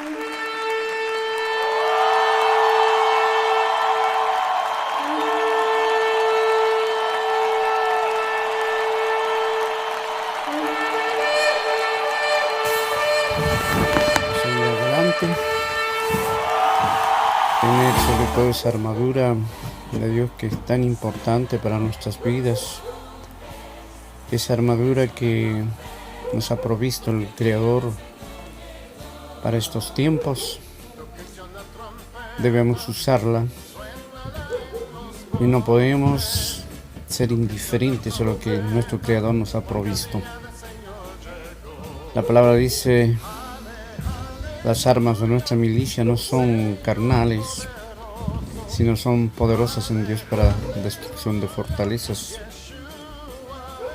Seguir adelante. Tener sobre todo esa armadura de Dios que es tan importante para nuestras vidas. Esa armadura que nos ha provisto el Creador para estos tiempos. Debemos usarla y no podemos ser indiferentes a lo que nuestro Creador nos ha provisto. La palabra dice: las armas de nuestra milicia no son carnales, sino son poderosas en Dios para destrucción de fortalezas.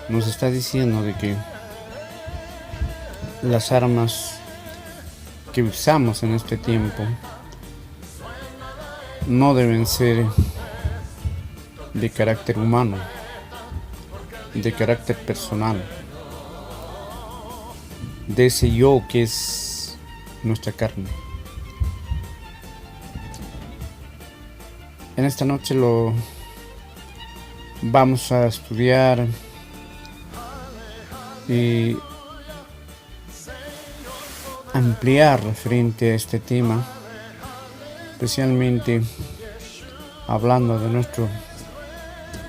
Nos está diciendo de que las armas que usamos en este tiempo no deben ser de carácter humano, de carácter personal, de ese yo que es nuestra carne. En esta noche lo vamos a estudiar y ampliar referente a este tema, especialmente hablando de nuestro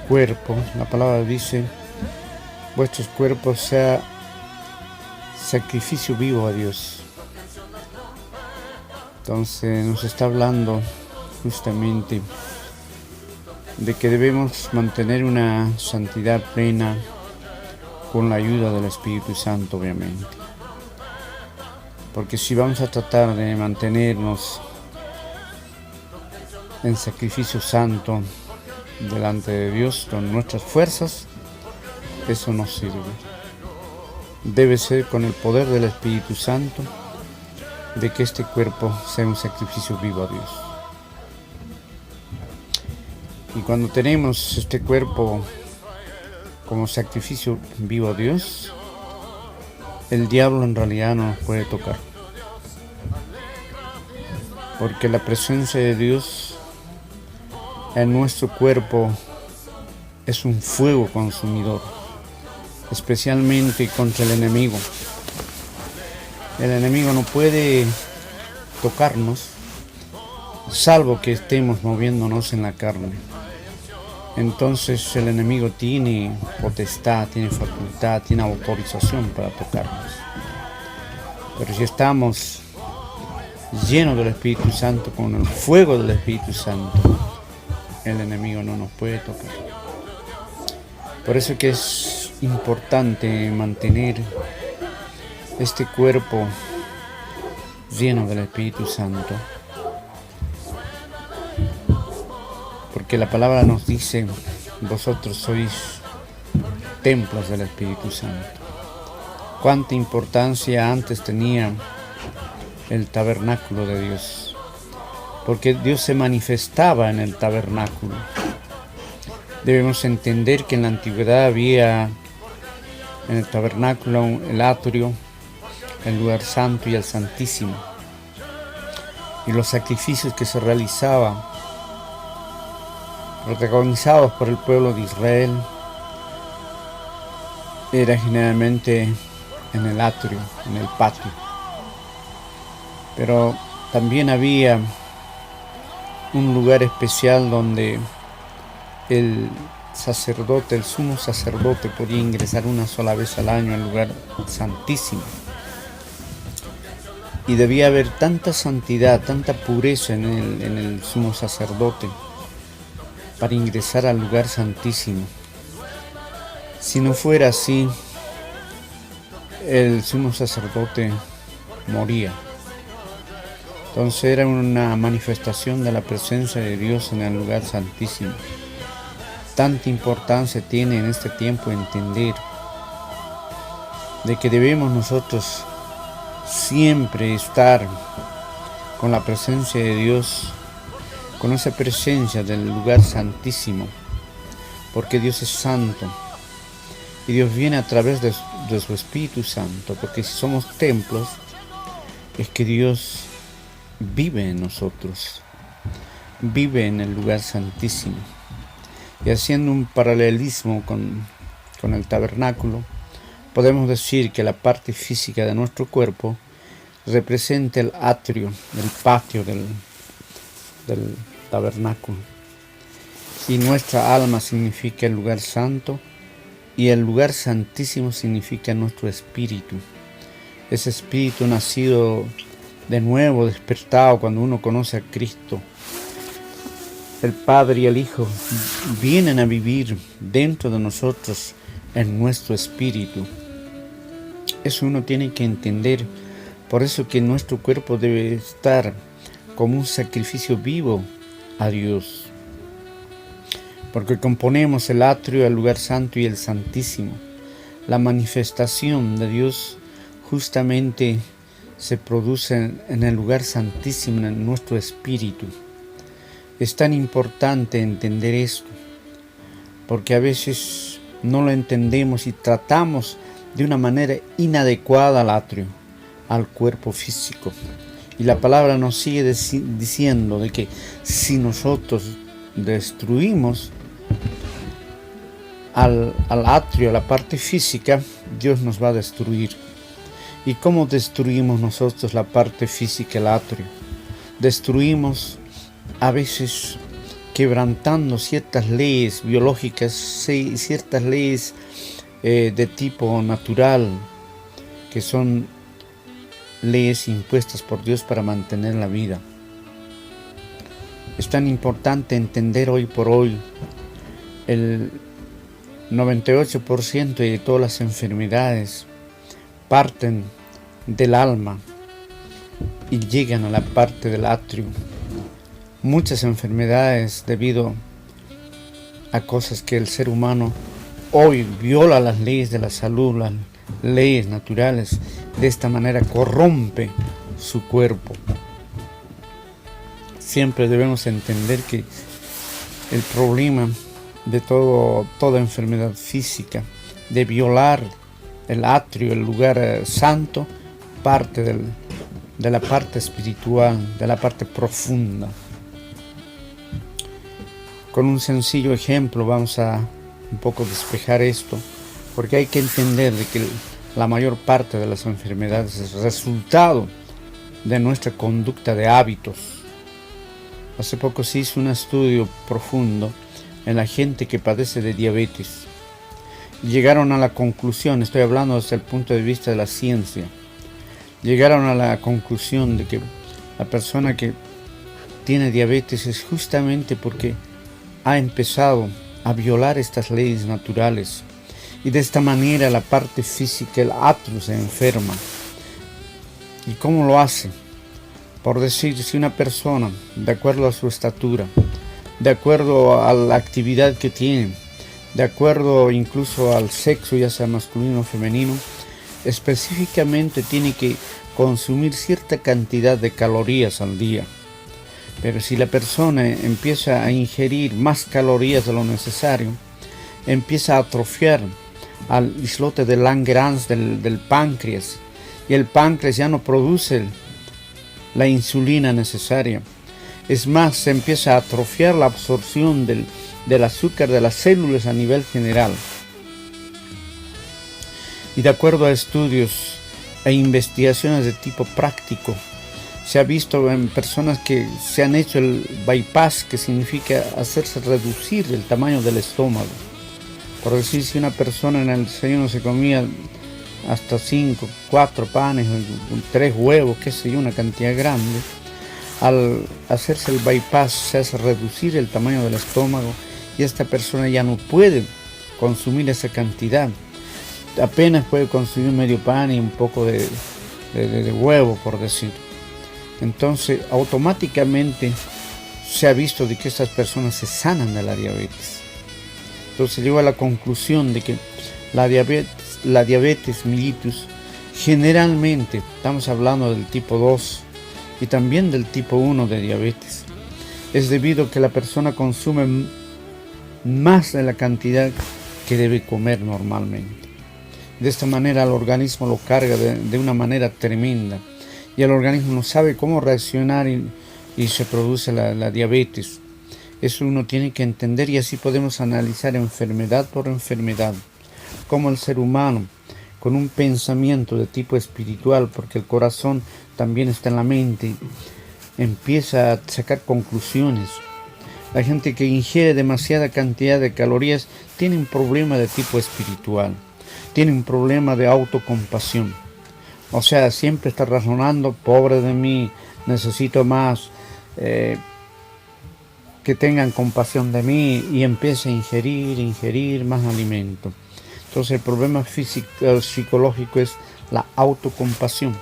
cuerpo. La palabra dice: vuestros cuerpos sea sacrificio vivo a Dios. Entonces nos está hablando justamente de que debemos mantener una santidad plena con la ayuda del Espíritu Santo, obviamente. Porque si vamos a tratar de mantenernos en sacrificio santo delante de Dios con nuestras fuerzas, eso no sirve. Debe ser con el poder del Espíritu Santo, de que este cuerpo sea un sacrificio vivo a Dios. Y cuando tenemos este cuerpo como sacrificio vivo a Dios, el diablo en realidad no nos puede tocar. Porque la presencia de Dios en nuestro cuerpo es un fuego consumidor, especialmente contra el enemigo. El enemigo no puede tocarnos, salvo que estemos moviéndonos en la carne. Entonces el enemigo tiene potestad, tiene facultad, tiene autorización para tocarnos. Pero si estamos llenos del Espíritu Santo, con el fuego del Espíritu Santo, el enemigo no nos puede tocar. Por eso que es importante mantener este cuerpo lleno del Espíritu Santo. Porque la palabra nos dice: vosotros sois templos del Espíritu Santo. Cuánta importancia antes tenía el tabernáculo de Dios, porque Dios se manifestaba en el tabernáculo. Debemos entender que en la antigüedad había en el tabernáculo el atrio, el lugar santo y el santísimo, y los sacrificios que se realizaban, protagonizados por el pueblo de Israel, era generalmente en el atrio, en el patio. Pero también había un lugar especial donde el sacerdote, el sumo sacerdote, podía ingresar una sola vez al año al lugar santísimo. Y debía haber tanta santidad, tanta pureza en el sumo sacerdote para ingresar al lugar santísimo. Si no fuera así, el sumo sacerdote moría. Entonces era una manifestación de la presencia de Dios en el lugar santísimo. Tanta importancia tiene en este tiempo entender de que debemos nosotros siempre estar con la presencia de Dios, con esa presencia del lugar santísimo, porque Dios es santo y Dios viene a través de su Espíritu Santo, porque si somos templos es que Dios vive en nosotros, vive en el lugar santísimo. Y haciendo un paralelismo con el tabernáculo, podemos decir que la parte física de nuestro cuerpo representa el atrio, el patio del tabernáculo. Y nuestra alma significa el lugar santo, y el lugar santísimo significa nuestro espíritu. Ese espíritu nacido de nuevo, despertado cuando uno conoce a Cristo. El Padre y el Hijo vienen a vivir dentro de nosotros en nuestro espíritu. Eso uno tiene que entender. Por eso que nuestro cuerpo debe estar como un sacrificio vivo a Dios. Porque componemos el atrio, el lugar santo y el santísimo. La manifestación de Dios justamente se produce en el lugar santísimo, en nuestro espíritu. Es tan importante entender esto, porque a veces no lo entendemos y tratamos de una manera inadecuada al atrio, al cuerpo físico. Y la palabra nos sigue diciendo de que si nosotros destruimos al atrio, a la parte física, Dios nos va a destruir. ¿Y cómo destruimos nosotros la parte física, el atrio? Destruimos a veces quebrantando ciertas leyes biológicas, ciertas leyes de tipo natural, que son leyes impuestas por Dios para mantener la vida. Es tan importante entender hoy por hoy el 98% de todas las enfermedades parten del alma y llegan a la parte del atrio. Muchas enfermedades debido a cosas que el ser humano hoy viola las leyes de la salud, las leyes naturales. De esta manera corrompe su cuerpo. Siempre debemos entender que el problema de toda enfermedad física, de violar el atrio, el lugar santo, parte de la parte espiritual, de la parte profunda. Con un sencillo ejemplo vamos a un poco despejar esto, porque hay que entender de que la mayor parte de las enfermedades es resultado de nuestra conducta de hábitos. Hace poco se hizo un estudio profundo en la gente que padece de diabetes. Llegaron a la conclusión, estoy hablando desde el punto de vista de la ciencia, llegaron a la conclusión de que la persona que tiene diabetes es justamente porque ha empezado a violar estas leyes naturales, y de esta manera la parte física, el atrio, se enferma. ¿Y cómo lo hace? Por decir, si una persona, de acuerdo a su estatura, de acuerdo a la actividad que tiene, de acuerdo incluso al sexo, ya sea masculino o femenino, específicamente tiene que consumir cierta cantidad de calorías al día. Pero si la persona empieza a ingerir más calorías de lo necesario, empieza a atrofiar al islote de Langerhans del páncreas, y el páncreas ya no produce la insulina necesaria. Es más, se empieza a atrofiar la absorción del azúcar de las células a nivel general. Y de acuerdo a estudios e investigaciones de tipo práctico, se ha visto en personas que se han hecho el bypass, que significa hacerse reducir el tamaño del estómago. Por decir, si una persona en el desayuno se comía hasta 5, 4 panes, 3 huevos, qué sé yo, una cantidad grande, al hacerse el bypass se hace reducir el tamaño del estómago, y esta persona ya no puede consumir esa cantidad. Apenas puede consumir medio pan y un poco de huevo, por decir. Entonces automáticamente se ha visto de que estas personas se sanan de la diabetes. Entonces llegó a la conclusión de que la diabetes mellitus, generalmente estamos hablando del tipo 2 y también del tipo 1 de diabetes, es debido a que la persona consume más de la cantidad que debe comer normalmente. De esta manera el organismo lo carga de una manera tremenda, y el organismo no sabe cómo reaccionar y se produce la diabetes. Eso uno tiene que entender, y así podemos analizar enfermedad por enfermedad, cómo el ser humano, con un pensamiento de tipo espiritual, porque el corazón también está en la mente, empieza a sacar conclusiones. La gente que ingiere demasiada cantidad de calorías tiene un problema de tipo espiritual, tiene un problema de autocompasión. O sea, siempre está razonando: pobre de mí, necesito más, que tengan compasión de mí, y empieza a ingerir más alimento. Entonces el problema psicológico es la autocompasión.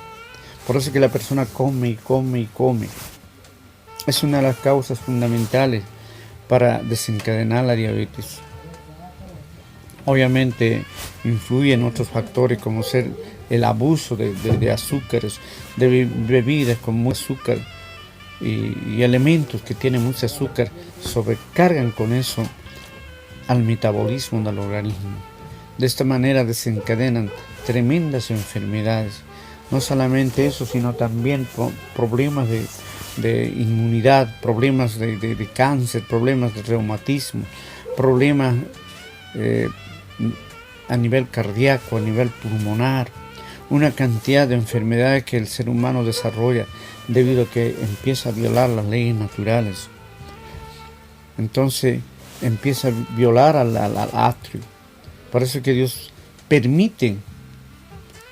Por eso que la persona come y come y come. Es una de las causas fundamentales para desencadenar la diabetes. Obviamente influyen otros factores, como ser el abuso de azúcares, de bebidas con mucho azúcar y elementos que tienen mucho azúcar, sobrecargan con eso al metabolismo del organismo. De esta manera desencadenan tremendas enfermedades. No solamente eso, sino también problemas de inmunidad, problemas de cáncer, problemas de reumatismo, problemas a nivel cardíaco, a nivel pulmonar, una cantidad de enfermedades que el ser humano desarrolla debido a que empieza a violar las leyes naturales. Entonces empieza a violar al atrio. Por eso que Dios permite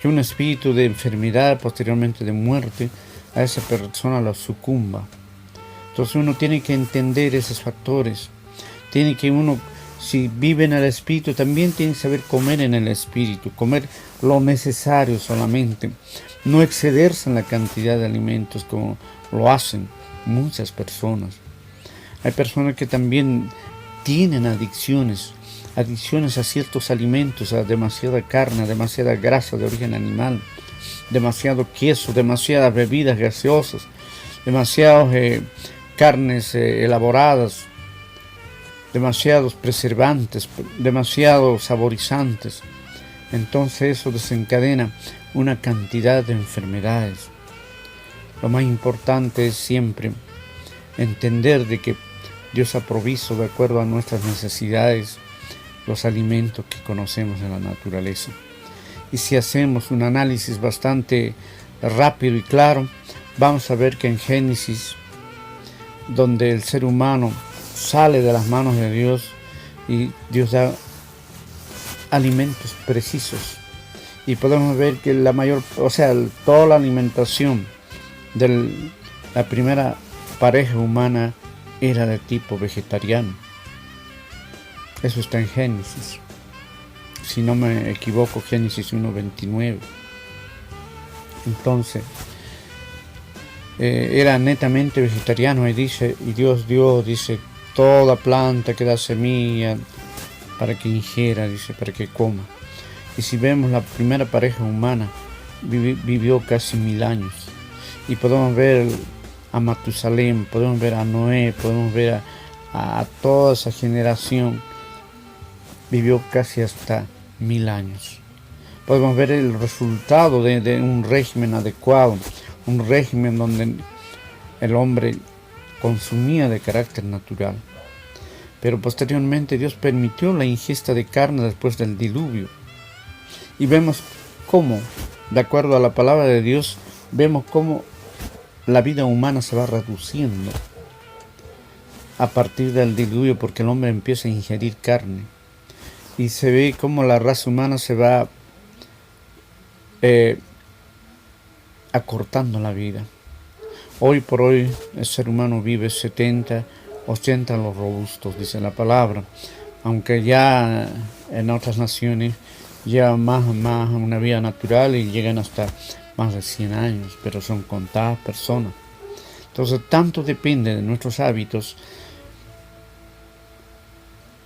que un espíritu de enfermedad, posteriormente de muerte, a esa persona la sucumba. Entonces uno tiene que entender esos factores. Tiene que uno, si vive en el espíritu, también tiene que saber comer en el espíritu, comer lo necesario solamente, no excederse en la cantidad de alimentos como lo hacen muchas personas. Hay personas que también tienen adicciones a ciertos alimentos, a demasiada carne, a demasiada grasa de origen animal, demasiado queso, demasiadas bebidas gaseosas, demasiadas carnes elaboradas, demasiados preservantes, demasiados saborizantes. Entonces eso desencadena una cantidad de enfermedades. Lo más importante es siempre entender de que Dios ha provisto, de acuerdo a nuestras necesidades, los alimentos que conocemos en la naturaleza. Y si hacemos un análisis bastante rápido y claro, vamos a ver que en Génesis, donde el ser humano sale de las manos de Dios y Dios da alimentos precisos, y podemos ver que toda la alimentación de la primera pareja humana era de tipo vegetariano. Eso está en Génesis, si no me equivoco, Génesis 1:29. Entonces era netamente vegetariano, y Dios dio, dice, toda planta que da semilla para que ingiera, dice, para que coma. Y si vemos, la primera pareja humana vivió casi 1000 años, y podemos ver a Matusalén, podemos ver a Noé, podemos ver a toda esa generación, vivió casi hasta 1000 años. Podemos ver el resultado de un régimen adecuado, un régimen donde el hombre consumía de carácter natural. Pero posteriormente Dios permitió la ingesta de carne después del diluvio. Y vemos cómo, de acuerdo a la palabra de Dios, vemos cómo la vida humana se va reduciendo a partir del diluvio, porque el hombre empieza a ingerir carne. Y se ve cómo la raza humana se va acortando la vida. Hoy por hoy el ser humano vive 70, 80 los robustos, dice la palabra, aunque ya en otras naciones llevan más una vida natural y llegan hasta más de 100 años, pero son contadas personas. Entonces tanto depende de nuestros hábitos,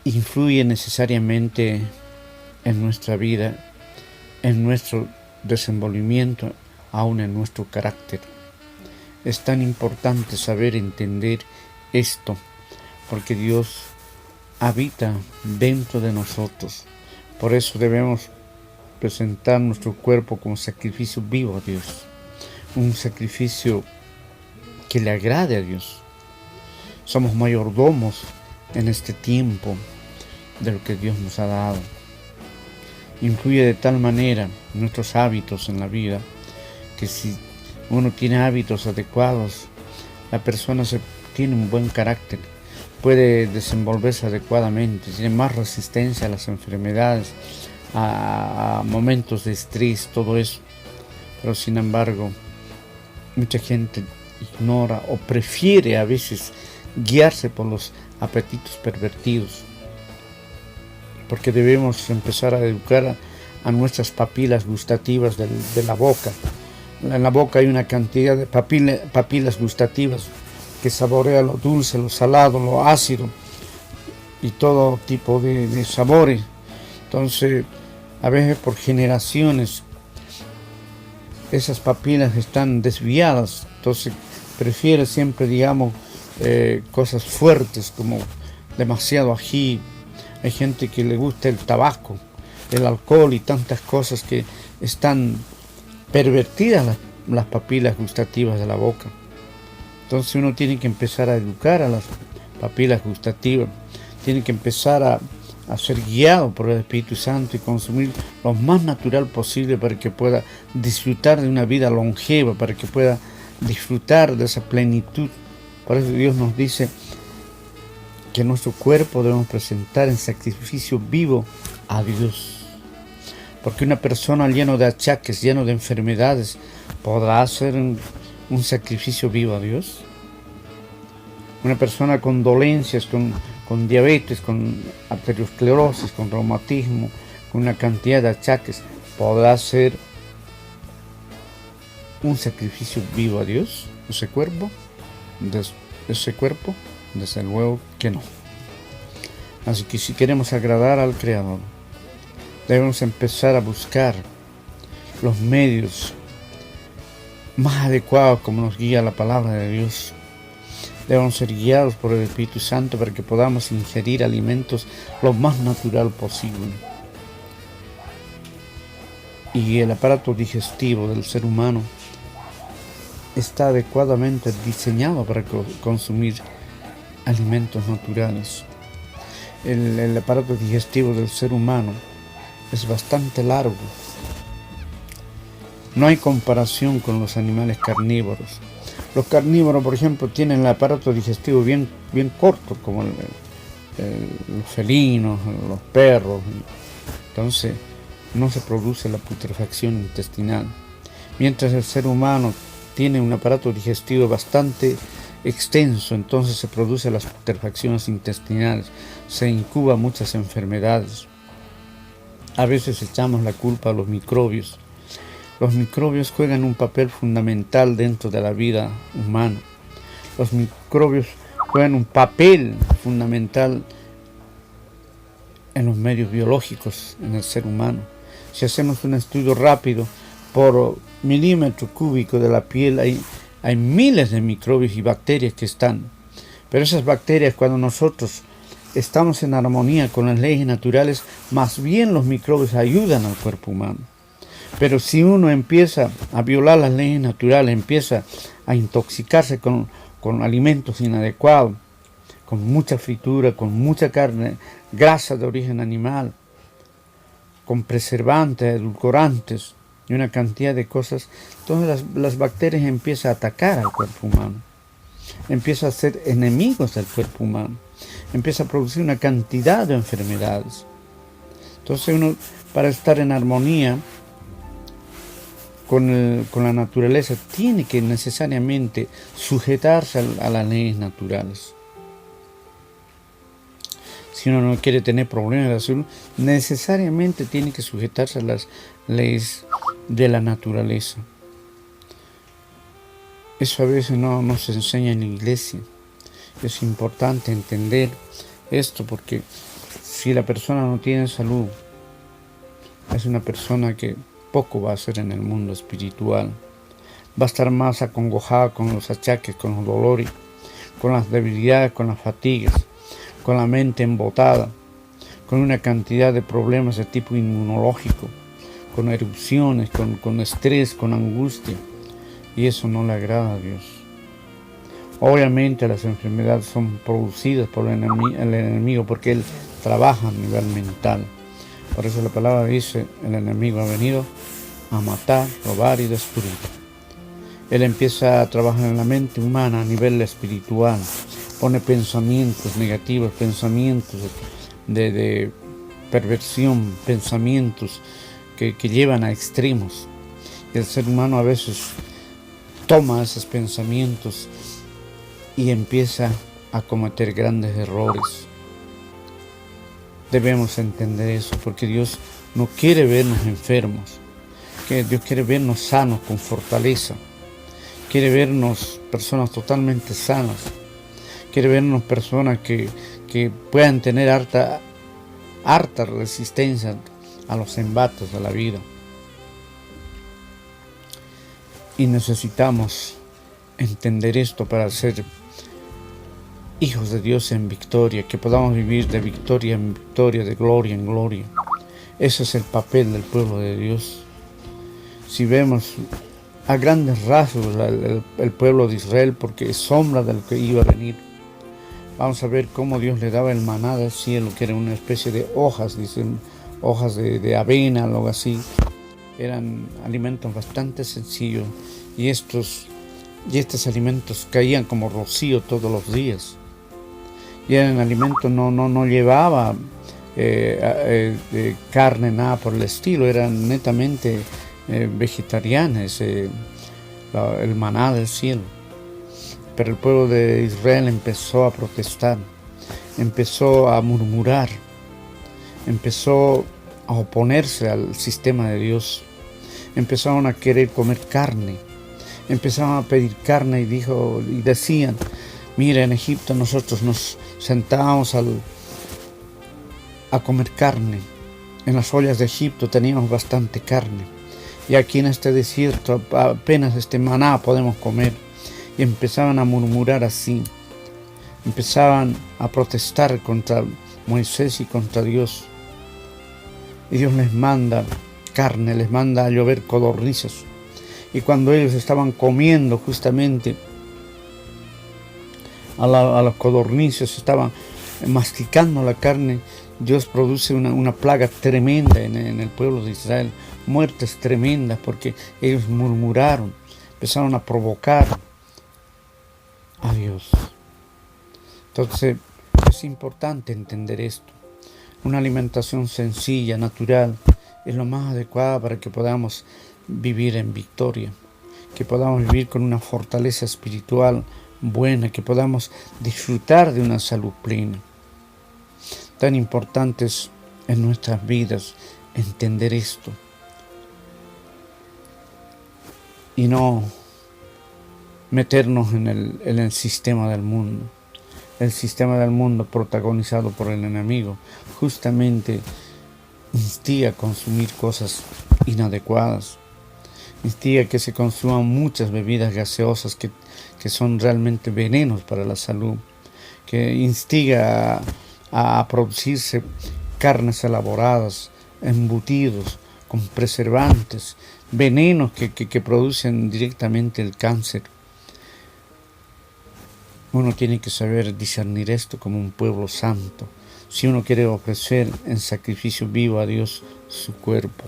influye necesariamente en nuestra vida, en nuestro desenvolvimiento, aún en nuestro carácter. Es tan importante saber entender esto, porque Dios habita dentro de nosotros. Por eso debemos presentar nuestro cuerpo como sacrificio vivo a Dios, un sacrificio que le agrade a Dios. Somos mayordomos en este tiempo de lo que Dios nos ha dado. Influye de tal manera nuestros hábitos en la vida que si uno tiene hábitos adecuados, la persona tiene un buen carácter, puede desenvolverse adecuadamente, tiene más resistencia a las enfermedades, a momentos de estrés, todo eso. Pero sin embargo, mucha gente ignora o prefiere a veces guiarse por los apetitos pervertidos, porque debemos empezar a educar a nuestras papilas gustativas de la boca. En la boca hay una cantidad de papilas gustativas que saborea lo dulce, lo salado, lo ácido y todo tipo de sabores. Entonces, a veces por generaciones esas papilas están desviadas, entonces prefiere siempre, digamos, cosas fuertes como demasiado ají. Hay gente que le gusta el tabaco, el alcohol y tantas cosas que están pervertidas las papilas gustativas de la boca. Entonces uno tiene que empezar a educar a las papilas gustativas, tiene que empezar a ser guiado por el Espíritu Santo y consumir lo más natural posible para que pueda disfrutar de una vida longeva, para que pueda disfrutar de esa plenitud. Por eso Dios nos dice que nuestro cuerpo debemos presentar en sacrificio vivo a Dios. Porque una persona llena de achaques, llena de enfermedades, ¿podrá hacer un sacrificio vivo a Dios? Una persona con dolencias, con diabetes, con arteriosclerosis, con reumatismo, con una cantidad de achaques, ¿podrá hacer un sacrificio vivo a Dios? ¿Ese cuerpo? Desde luego que no. Así que si queremos agradar al Creador, debemos empezar a buscar los medios más adecuados como nos guía la palabra de Dios. Debemos ser guiados por el Espíritu Santo para que podamos ingerir alimentos lo más natural posible. Y el aparato digestivo del ser humano está adecuadamente diseñado para consumir alimentos naturales. El aparato digestivo del ser humano es bastante largo. No hay comparación con los animales carnívoros. Los carnívoros, por ejemplo, tienen el aparato digestivo bien corto, como los felinos, los perros. Entonces, no se produce la putrefacción intestinal. Mientras el ser humano tiene un aparato digestivo bastante extenso, entonces se producen las putrefacciones intestinales, se incuban muchas enfermedades. A veces echamos la culpa a los microbios. Los microbios juegan un papel fundamental dentro de la vida humana. Los microbios juegan un papel fundamental en los medios biológicos, en el ser humano. Si hacemos un estudio rápido, por milímetro cúbico de la piel hay miles de microbios y bacterias que están. Pero esas bacterias, cuando nosotros estamos en armonía con las leyes naturales, más bien los microbios ayudan al cuerpo humano. Pero si uno empieza a violar las leyes naturales, empieza a intoxicarse con alimentos inadecuados, con mucha fritura, con mucha carne, grasa de origen animal, con preservantes, edulcorantes y una cantidad de cosas, entonces las bacterias empiezan a atacar al cuerpo humano, empiezan a ser enemigos del cuerpo humano, empieza a producir una cantidad de enfermedades. Entonces uno, para estar en armonía con la naturaleza, tiene que necesariamente sujetarse a las leyes naturales. Si uno no quiere tener problemas de salud, necesariamente tiene que sujetarse a las leyes de la naturaleza. Eso a veces no se enseña en la iglesia. Es importante entender esto, porque si la persona no tiene salud, es una persona que poco va a hacer en el mundo espiritual. Va a estar más acongojada con los achaques, con los dolores, con las debilidades, con las fatigas, con la mente embotada, con una cantidad de problemas de tipo inmunológico, con erupciones, con estrés, con angustia. y eso no le agrada a Dios. Obviamente las enfermedades son producidas por el enemigo porque él trabaja a nivel mental. Por eso la palabra dice, el enemigo ha venido a matar, robar y destruir. Él empieza a trabajar en la mente humana a nivel espiritual, pone pensamientos negativos, pensamientos de perversión, pensamientos que llevan a extremos. Y el ser humano a veces toma esos pensamientos y empieza a cometer grandes errores. Debemos entender eso, porque Dios no quiere vernos enfermos, que Dios quiere vernos sanos, con fortaleza, quiere vernos personas totalmente sanas, quiere vernos personas que puedan tener harta resistencia a los embates de la vida. Y necesitamos entender esto para ser hijos de Dios en victoria, que podamos vivir de victoria en victoria, de gloria en gloria. Ese es el papel del pueblo de Dios. Si vemos a grandes rasgos el pueblo de Israel, porque es sombra de lo que iba a venir, vamos a ver cómo Dios le daba el maná del cielo, que era una especie de hojas, dicen, hojas de avena, algo así. Eran alimentos bastante sencillos, y estos alimentos caían como rocío todos los días. Y eran alimentos, no llevaba carne, nada por el estilo, eran netamente vegetarianos, el maná del cielo. Pero el pueblo de Israel empezó a protestar, empezó a murmurar, empezó a oponerse al sistema de Dios. Empezaron a querer comer carne, empezaron a pedir carne y decían, mira, en Egipto nosotros nos sentábamos a comer carne. En las ollas de Egipto teníamos bastante carne, y aquí en este desierto apenas este maná podemos comer. Y empezaban a murmurar así, empezaban a protestar contra Moisés y contra Dios. Y Dios les manda carne, les manda a llover codornices. Y cuando ellos estaban comiendo justamente a los codornices, estaban masticando la carne, Dios produce una plaga tremenda en el pueblo de Israel, muertes tremendas, porque ellos murmuraron, empezaron a provocar a Dios. Entonces es importante entender esto. Una alimentación sencilla, natural, es lo más adecuada para que podamos vivir en victoria, que podamos vivir con una fortaleza espiritual buena, que podamos disfrutar de una salud plena. Tan importante es en nuestras vidas entender esto y no meternos en el sistema del mundo. El sistema del mundo protagonizado por el enemigo justamente instiga a consumir cosas inadecuadas, instiga que se consuman muchas bebidas gaseosas que son realmente venenos para la salud, que instiga a producirse carnes elaboradas, embutidos con preservantes, venenos que producen directamente el cáncer. Uno tiene que saber discernir esto como un pueblo santo, si uno quiere ofrecer en sacrificio vivo a Dios su cuerpo.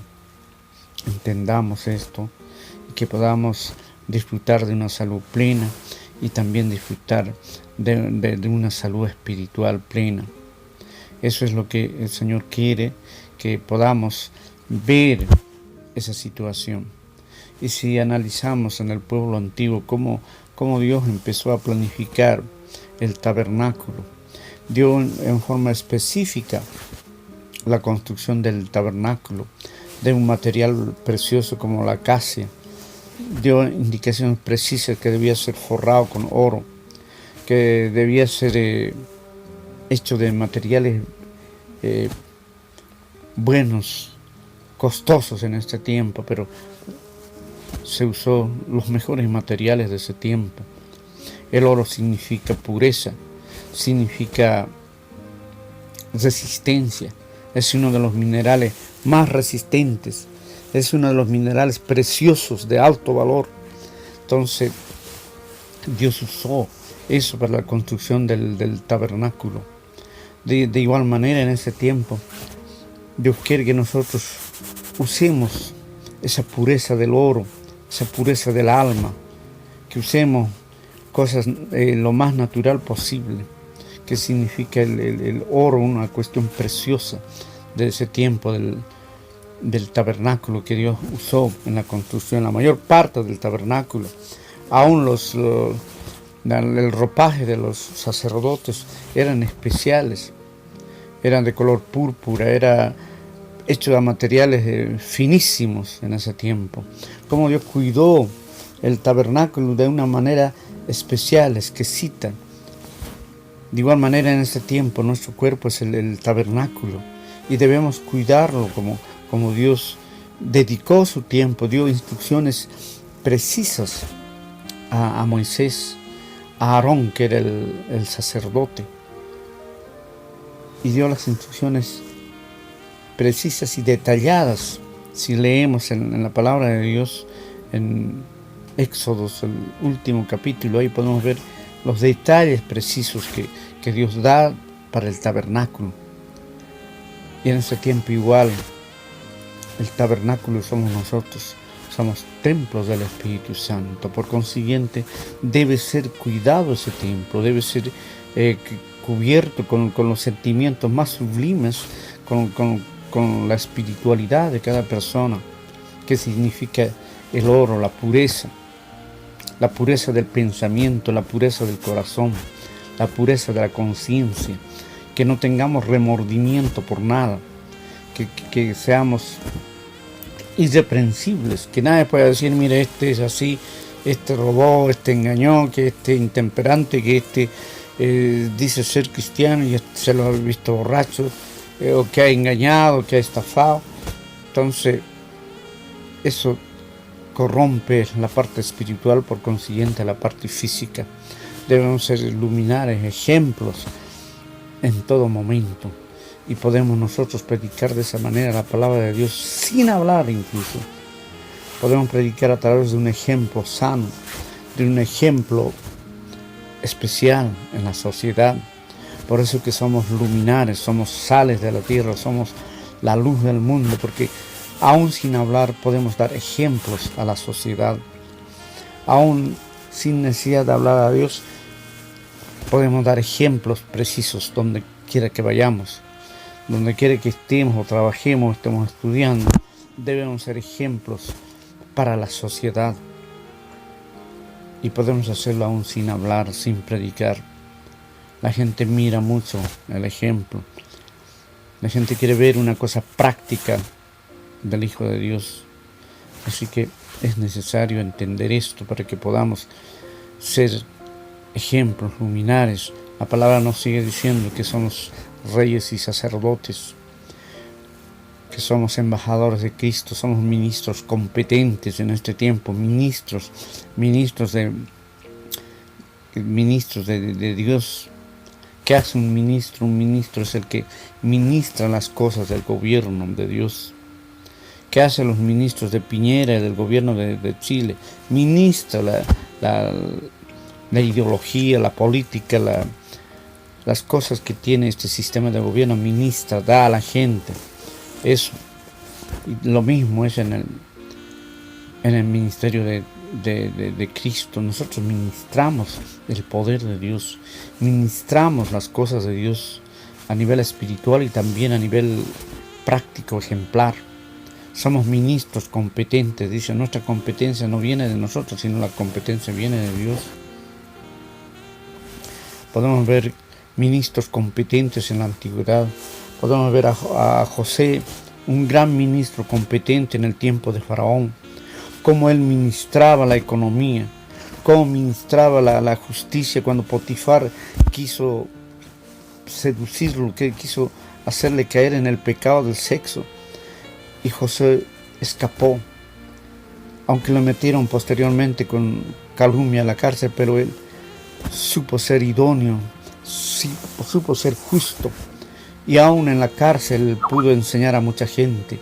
Entendamos esto y que podamos disfrutar de una salud plena y también disfrutar de una salud espiritual plena. Eso es lo que el Señor quiere, que podamos ver esa situación. Y si analizamos en el pueblo antiguo cómo Dios empezó a planificar el tabernáculo, dio en forma específica la construcción del tabernáculo de un material precioso como la acacia, dio indicaciones precisas que debía ser forrado con oro, que debía ser hecho de materiales buenos, costosos en este tiempo, pero se usó los mejores materiales de ese tiempo. El oro significa pureza, significa resistencia, es uno de los minerales más resistentes, es uno de los minerales preciosos de alto valor. Entonces Dios usó eso para la construcción del tabernáculo. De igual manera, en ese tiempo, Dios quiere que nosotros usemos esa pureza del oro, esa pureza del alma, que usemos cosas lo más natural posible, que significa el oro, una cuestión preciosa de ese tiempo del tabernáculo que Dios usó en la construcción, la mayor parte del tabernáculo. Aún el ropaje de los sacerdotes eran especiales, eran de color púrpura, era hecho de materiales finísimos en ese tiempo. Como Dios cuidó el tabernáculo de una manera especial, exquisita. De igual manera, en ese tiempo nuestro cuerpo es el tabernáculo y debemos cuidarlo como Dios dedicó su tiempo, dio instrucciones precisas a Moisés, a Aarón, que era el sacerdote, y dio las instrucciones precisas y detalladas. Si leemos en la palabra de Dios, en Éxodos, el último capítulo, ahí podemos ver los detalles precisos que Dios da para el tabernáculo. Y en ese tiempo igual, el tabernáculo somos nosotros, somos templos del Espíritu Santo. Por consiguiente, debe ser cuidado ese templo, debe ser cubierto con los sentimientos más sublimes, con la espiritualidad de cada persona, que significa el oro, la pureza del pensamiento, la pureza del corazón, la pureza de la conciencia, que no tengamos remordimiento por nada, que seamos irreprensibles, que nadie pueda decir, mire, este es así, este robó, este engañó, que este intemperante, que este dice ser cristiano y se lo ha visto borracho, o que ha engañado, que ha estafado. Entonces eso corrompe la parte espiritual, por consiguiente la parte física. Debemos ser luminares, ejemplos en todo momento, y podemos nosotros predicar de esa manera la palabra de Dios sin hablar. Incluso podemos predicar a través de un ejemplo sano, de un ejemplo especial en la sociedad. Por eso que somos luminares, somos sales de la tierra, somos la luz del mundo, porque aún sin hablar podemos dar ejemplos a la sociedad. Aún sin necesidad de hablar a Dios, podemos dar ejemplos precisos donde quiera que vayamos, donde quiera que estemos o trabajemos, estemos estudiando. Debemos ser ejemplos para la sociedad, y podemos hacerlo aún sin hablar, sin predicar. La gente mira mucho el ejemplo. La gente quiere ver una cosa práctica del Hijo de Dios. Así que es necesario entender esto para que podamos ser ejemplos luminares. La palabra nos sigue diciendo que somos reyes y sacerdotes, que somos embajadores de Cristo, somos ministros competentes en este tiempo, ministros de Dios. ¿Qué hace un ministro? Un ministro es el que ministra las cosas del gobierno de Dios. ¿Qué hacen los ministros de Piñera y del gobierno de Chile? Ministra la ideología, la política, las cosas que tiene este sistema de gobierno, ministra, da a la gente eso. Y lo mismo es en el ministerio de Cristo. Nosotros ministramos el poder de Dios, ministramos las cosas de Dios a nivel espiritual y también a nivel práctico, ejemplar. Somos ministros competentes. Dice, nuestra competencia no viene de nosotros, sino la competencia viene de Dios. Podemos ver ministros competentes en la antigüedad. Podemos ver a José, un gran ministro competente en el tiempo de Faraón, cómo él ministraba la economía, cómo ministraba la justicia cuando Potifar quiso seducirlo, que quiso hacerle caer en el pecado del sexo, y José escapó, aunque lo metieron posteriormente con calumnia a la cárcel, pero él supo ser idóneo, supo ser justo, y aún en la cárcel pudo enseñar a mucha gente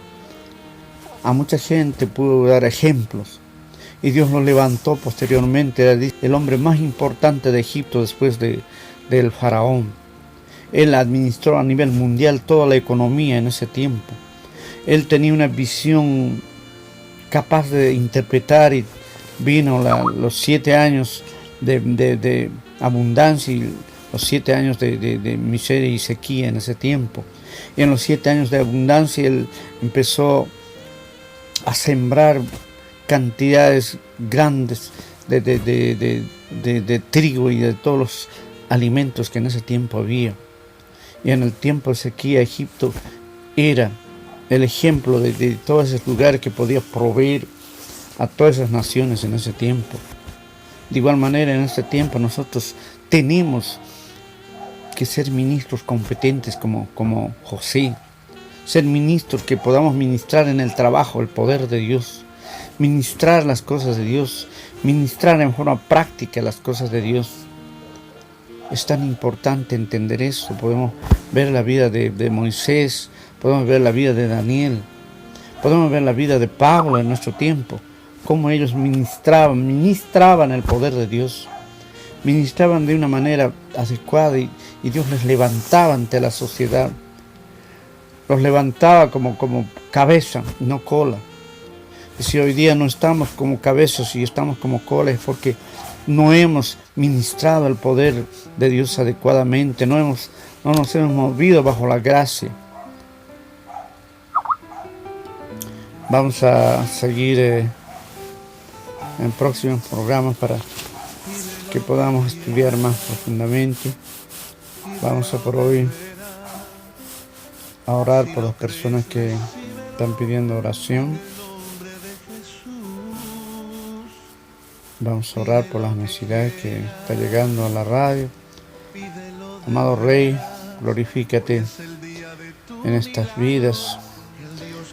pudo dar ejemplos, y Dios lo levantó posteriormente. Era el hombre más importante de Egipto después del faraón. Él administró a nivel mundial toda la economía en ese tiempo. Él tenía una visión capaz de interpretar, y vino los 7 años de abundancia y los 7 años de miseria y sequía en ese tiempo. Y en los 7 años de abundancia él empezó a sembrar cantidades grandes de trigo y de todos los alimentos que en ese tiempo había. Y en el tiempo de sequía, Egipto era el ejemplo de todos esos lugares que podía proveer a todas esas naciones en ese tiempo. De igual manera, en este tiempo nosotros tenemos que ser ministros competentes como José, ser ministros que podamos ministrar en el trabajo el poder de Dios, ministrar las cosas de Dios, ministrar en forma práctica las cosas de Dios. Es tan importante entender eso. Podemos ver la vida de Moisés, podemos ver la vida de Daniel, podemos ver la vida de Pablo en nuestro tiempo, cómo ellos ministraban el poder de Dios, ministraban de una manera adecuada y Dios les levantaba ante la sociedad, los levantaba como cabeza, no cola. Y si hoy día no estamos como cabezas y estamos como cola, es porque no hemos ministrado el poder de Dios adecuadamente, no nos hemos movido bajo la gracia. Vamos a seguir en próximos programas para que podamos estudiar más profundamente. Vamos a por hoy a orar por las personas que están pidiendo oración. Vamos a orar por las necesidades que está llegando a la radio. Amado Rey, glorifícate en estas vidas.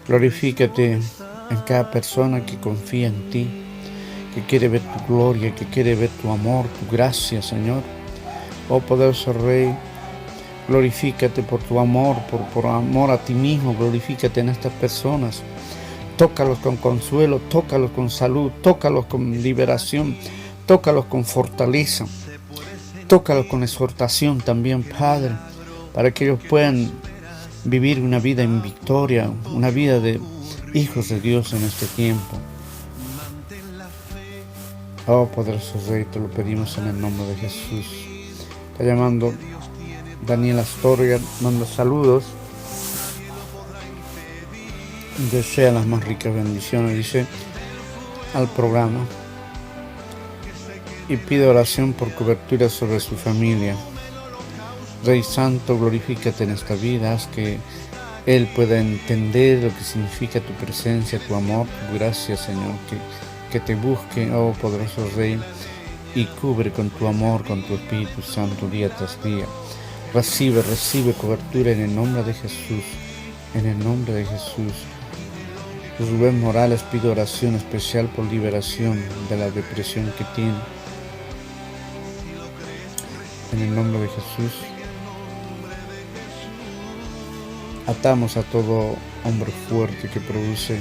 Glorifícate en cada persona que confía en ti, que quiere ver tu gloria, que quiere ver tu amor, tu gracia, Señor. Oh poderoso Rey, glorifícate por tu amor, por amor a ti mismo. Glorifícate en estas personas. Tócalos con consuelo, tócalos con salud, tócalos con liberación, tócalos con fortaleza, tócalos con exhortación también, Padre, para que ellos puedan vivir una vida en victoria, una vida de hijos de Dios en este tiempo. Oh poderoso Rey, te lo pedimos en el nombre de Jesús. Está llamando Daniel Astorga, manda saludos. Desea las más ricas bendiciones, dice, al programa, y pide oración por cobertura sobre su familia. Rey Santo, glorifícate en esta vida, haz que Él pueda entender lo que significa tu presencia, tu amor, tu gracia, Señor, que te busque, oh poderoso Rey, y cubre con tu amor, con tu Espíritu Santo día tras día. Recibe cobertura en el nombre de Jesús, en el nombre de Jesús. Rubén Morales pide oración especial por liberación de la depresión que tiene. En el nombre de Jesús. Atamos a todo hombre fuerte que produce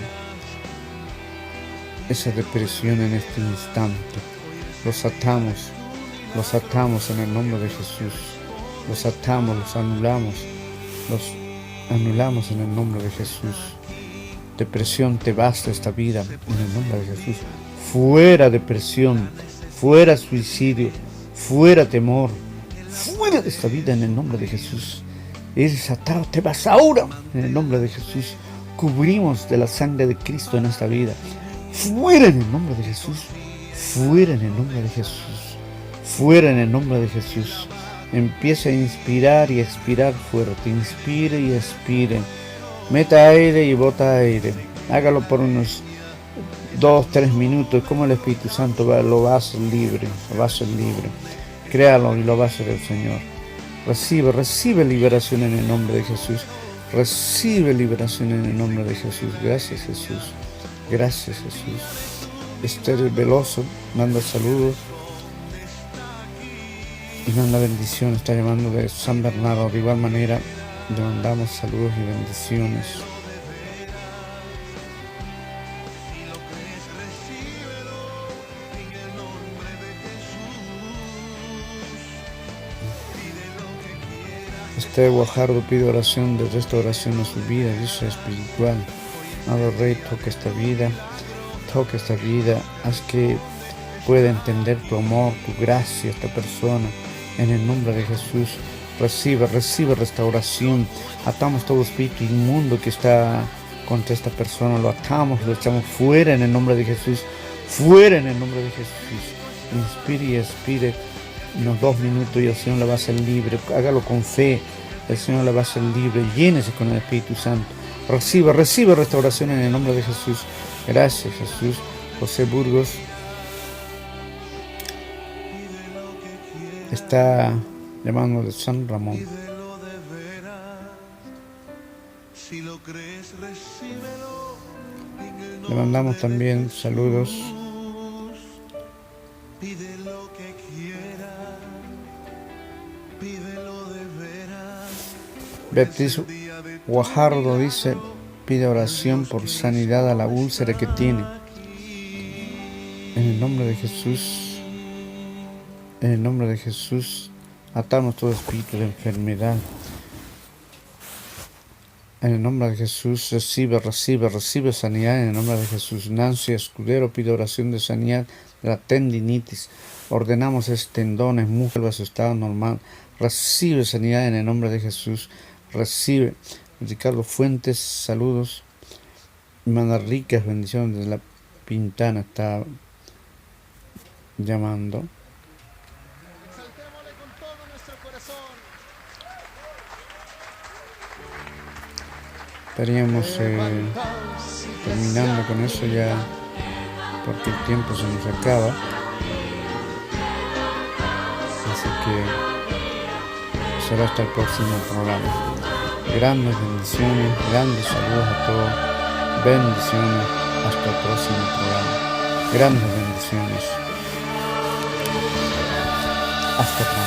esa depresión en este instante. Los atamos en el nombre de Jesús. Los atamos, los anulamos en el nombre de Jesús. Depresión, te basta esta vida en el nombre de Jesús. Fuera depresión, fuera suicidio, fuera temor, fuera de esta vida en el nombre de Jesús. Eres atado, te vas ahora en el nombre de Jesús. Cubrimos de la sangre de Cristo en esta vida. Fuera en el nombre de Jesús. Fuera en el nombre de Jesús. Fuera en el nombre de Jesús. Empieza a inspirar y expirar fuerte. Inspire y expire. Meta aire y bota aire. Hágalo por unos 2-3 minutos. Como el Espíritu Santo lo va a hacer libre. Lo va a hacer libre. Créalo y lo va a hacer el Señor. Recibe liberación en el nombre de Jesús. Recibe liberación en el nombre de Jesús. Gracias, Jesús. Gracias, Jesús. Esther Veloso manda saludos y manda bendiciones. Está llamando de San Bernardo. De igual manera, le mandamos saludos y bendiciones. Guajardo pide oración de restauración a su vida, dice espiritual. Amado Rey, toca esta vida, haz que pueda entender tu amor, tu gracia, esta persona, en el nombre de Jesús. Recibe restauración. Atamos todo espíritu inmundo que está contra esta persona, lo atamos, lo echamos fuera en el nombre de Jesús, fuera en el nombre de Jesús. Inspire y expire unos 2 minutos y el Señor la va a hacer libre. Hágalo con fe, el Señor la va a hacer libre. Llénese con el Espíritu Santo. Recibe restauración en el nombre de Jesús. Gracias, Jesús. José Burgos está llamando de San Ramón. Le mandamos también saludos. Beatriz Guajardo dice, pide oración por sanidad a la úlcera que tiene. En el nombre de Jesús, atamos todo espíritu de enfermedad. En el nombre de Jesús, recibe sanidad en el nombre de Jesús. Nancy Escudero pide oración de sanidad de la tendinitis. Ordenamos tendones, músculos a su estado normal. Recibe sanidad en el nombre de Jesús. Recibe. Ricardo Fuentes, saludos. Manda ricas bendiciones desde la Pintana, está llamando. Exaltémosle con todo nuestro corazón. Estaríamos terminando con eso ya, porque el tiempo se nos acaba. Así que será hasta el próximo programa. Grandes bendiciones, grandes saludos a todos. Bendiciones hasta el próximo programa. Grandes bendiciones. Hasta pronto.